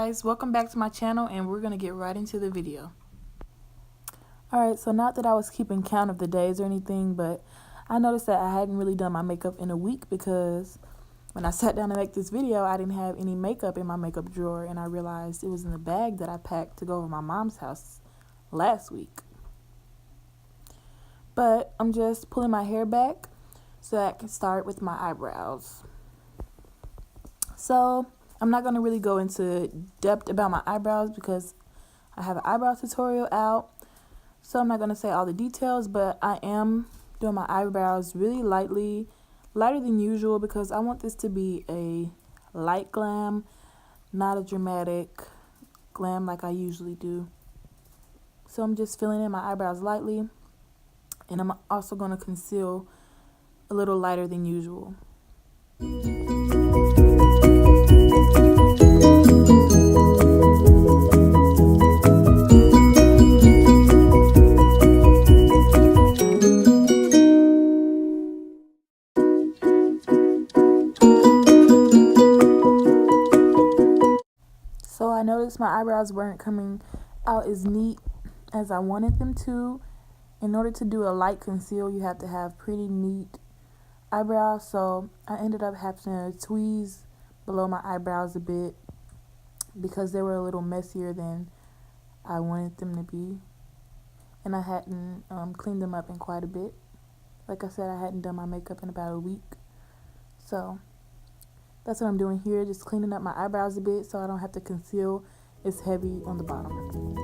guys, welcome back to my channel, and we're gonna get right into the video. Alright, so not that I was keeping count of the days or anything, but I noticed that I hadn't really done my makeup in a week because when I sat down to make this video, I didn't have any makeup in my makeup drawer, and I realized it was in the bag that I packed to go over to my mom's house last week. But I'm just pulling my hair back so that I can start with my eyebrows. So I'm not going to really go into depth about my eyebrows because I have an eyebrow tutorial out. So I'm not going to say all the details, but I am doing my eyebrows really lightly, lighter than usual, because I want this to be a light glam, not a dramatic glam like I usually do. So I'm just filling in my eyebrows lightly, and I'm also going to conceal a little lighter than usual. So I noticed my eyebrows weren't coming out as neat as I wanted them to. In order to do a light conceal, you have to have pretty neat eyebrows. So I ended up having to tweeze below my eyebrows a bit because they were a little messier than I wanted them to be. And I hadn't cleaned them up in quite a bit. Like I said, I hadn't done my makeup in about a week. So that's what I'm doing here, just cleaning up my eyebrows a bit so I don't have to conceal as heavy on the bottom.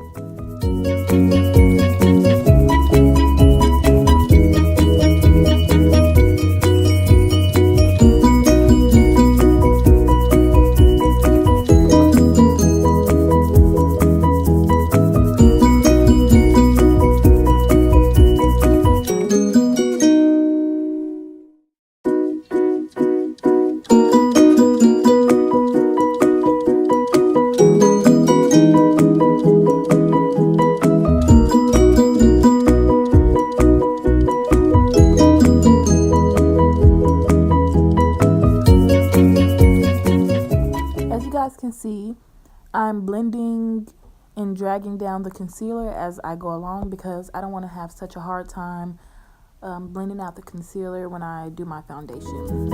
Can see I'm blending and dragging down the concealer as I go along because I don't want to have such a hard time blending out the concealer when I do my foundation.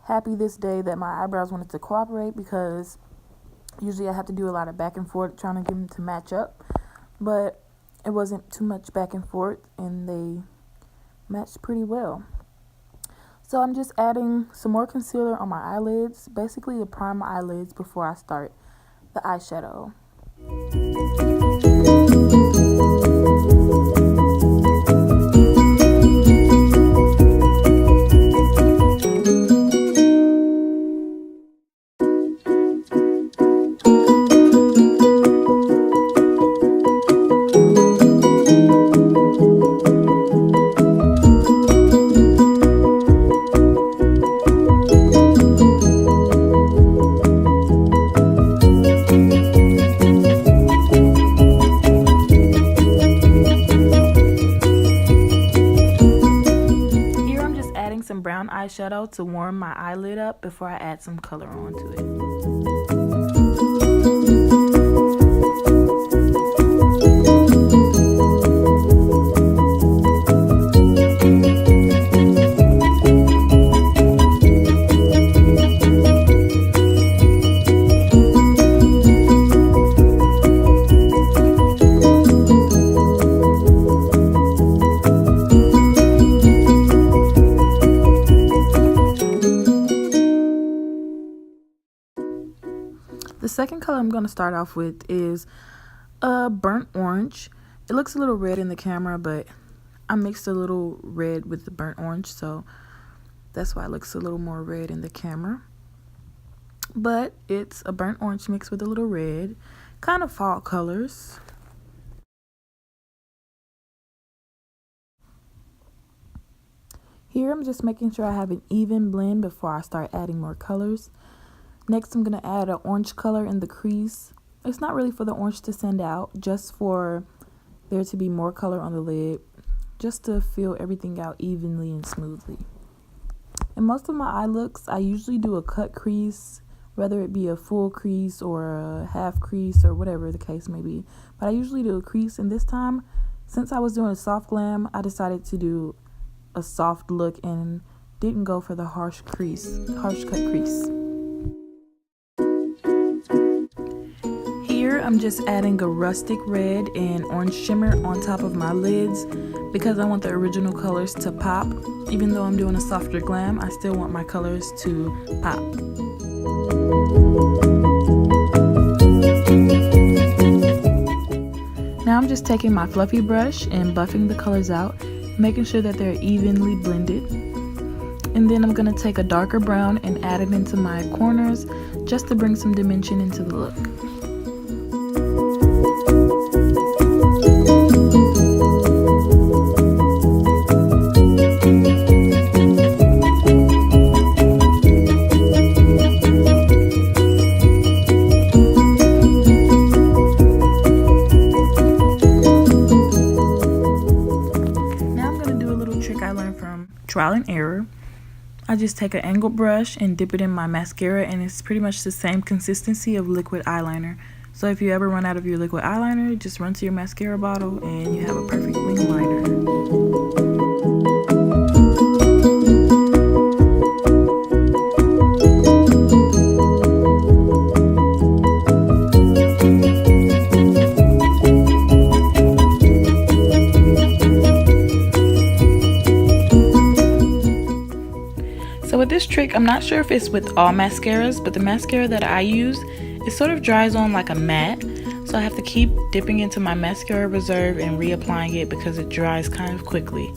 Happy this day that my eyebrows wanted to cooperate because usually I have to do a lot of back and forth trying to get them to match up, but it wasn't too much back and forth and they matched pretty well. So I'm just adding some more concealer on my eyelids, basically to prime my eyelids before I start the eyeshadow. Some brown eyeshadow to warm my eyelid up before I add some color onto it. second color I'm going to start off with is a burnt orange. It looks a little red in the camera, but I mixed a little red with the burnt orange, so that's why it looks a little more red in the camera. But it's a burnt orange mixed with a little red, kind of fall colors. Here I'm just making sure I have an even blend before I start adding more colors. Next I'm going to add an orange color in the crease. It's not really for the orange to stand out, just for there to be more color on the lid, just to fill everything out evenly and smoothly. In most of my eye looks, I usually do a cut crease, whether it be a full crease or a half crease or whatever the case may be. But I usually do a crease, and this time, since I was doing a soft glam, I decided to do a soft look and didn't go for the harsh cut crease. Here I'm just adding a rustic red and orange shimmer on top of my lids because I want the original colors to pop. Even though I'm doing a softer glam, I still want my colors to pop. Now I'm just taking my fluffy brush and buffing the colors out, making sure that they're evenly blended. And then I'm going to take a darker brown and add it into my corners just to bring some dimension into the look. Trial and error. I just take an angled brush and dip it in my mascara, and it's pretty much the same consistency of liquid eyeliner. So if you ever run out of your liquid eyeliner, just run to your mascara bottle and you have a perfect wing liner. So with this trick, I'm not sure if it's with all mascaras, but the mascara that I use, it sort of dries on like a matte. So I have to keep dipping into my mascara reserve and reapplying it because it dries kind of quickly.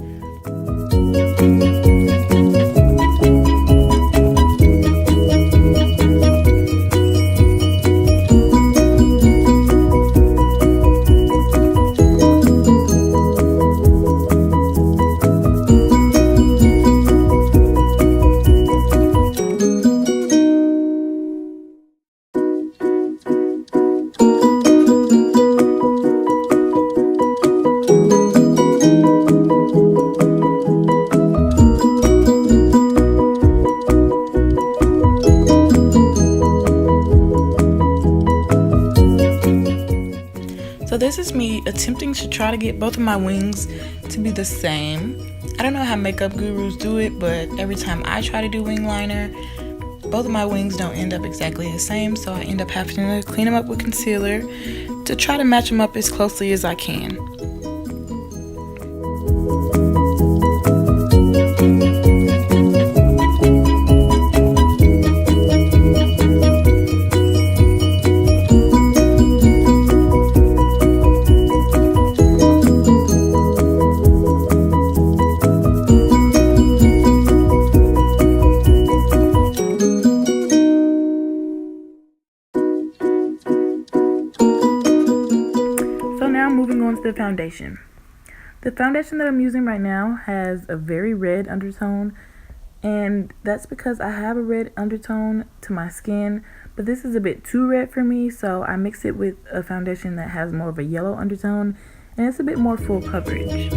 So this is me attempting to try to get both of my wings to be the same. I don't know how makeup gurus do it, but every time I try to do wing liner, both of my wings don't end up exactly the same, so I end up having to clean them up with concealer to try to match them up as closely as I can. Moving on to the foundation. The foundation that I'm using right now has a very red undertone, and that's because I have a red undertone to my skin, but this is a bit too red for me, so I mix it with a foundation that has more of a yellow undertone, and it's a bit more full coverage.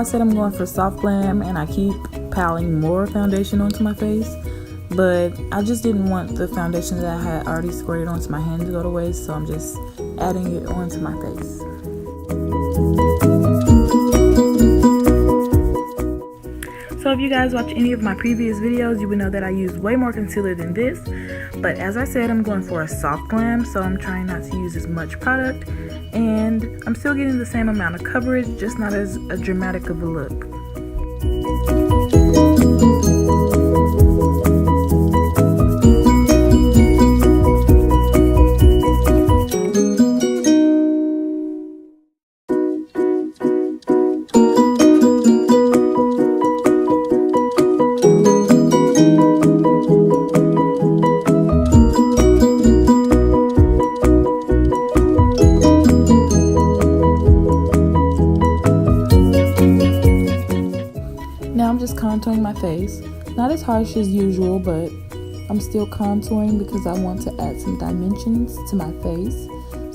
said I'm going for soft glam, and I keep piling more foundation onto my face, but I just didn't want the foundation that I had already squirted onto my hand to go to waste, so I'm just adding it onto my face. So if you guys watch any of my previous videos, you would know that I use way more concealer than this. But as I said, I'm going for a soft glam, so I'm trying not to use as much product. And I'm still getting the same amount of coverage, just not as dramatic of a look. Now I'm just contouring my face. Not as harsh as usual, but I'm still contouring because I want to add some dimensions to my face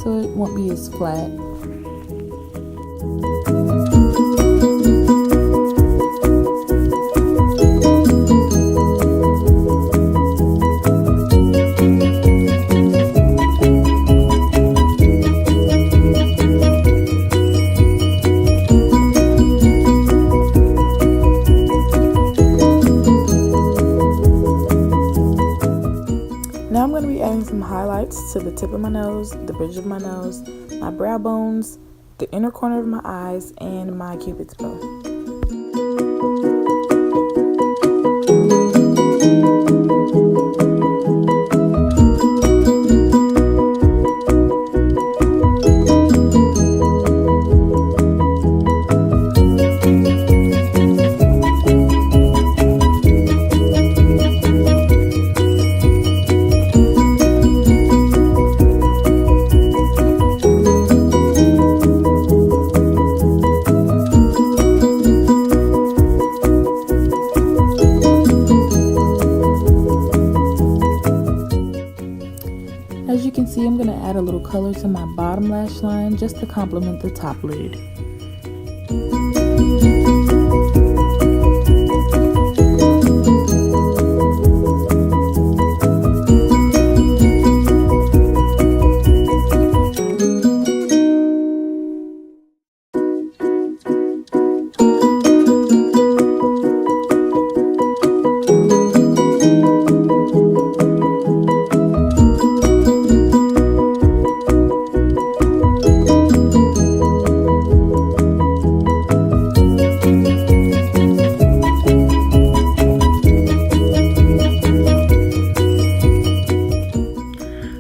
so it won't be as flat. Now I'm going to be adding some highlights to the tip of my nose, the bridge of my nose, my brow bones, the inner corner of my eyes, and my cupid's bow. As you can see, I'm going to add a little color to my bottom lash line just to complement the top lid.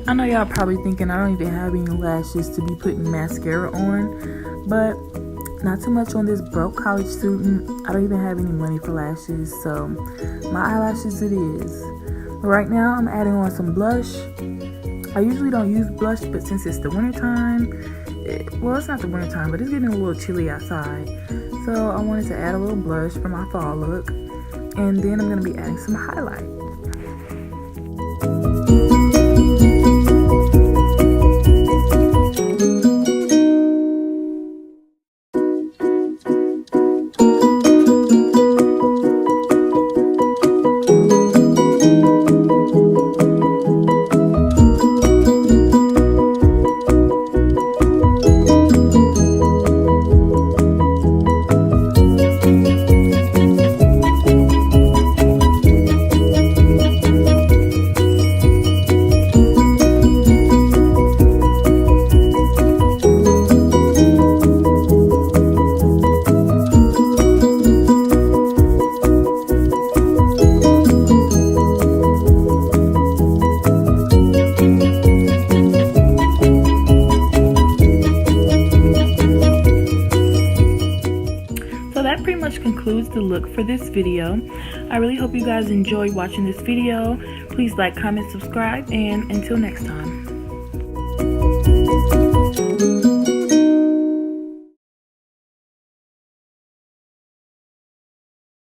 I know y'all probably thinking I don't even have any lashes to be putting mascara on, but not too much on this broke college student. I don't even have any money for lashes, so my eyelashes it is. Right now I'm adding on some blush. I usually don't use blush, but since it's the winter time, well, it's not the winter time, but it's getting a little chilly outside, so I wanted to add a little blush for my fall look, and then I'm going to be adding some highlight. That pretty much concludes the look for this video. I really hope you guys enjoyed watching this video. Please like, comment, subscribe, and until next time.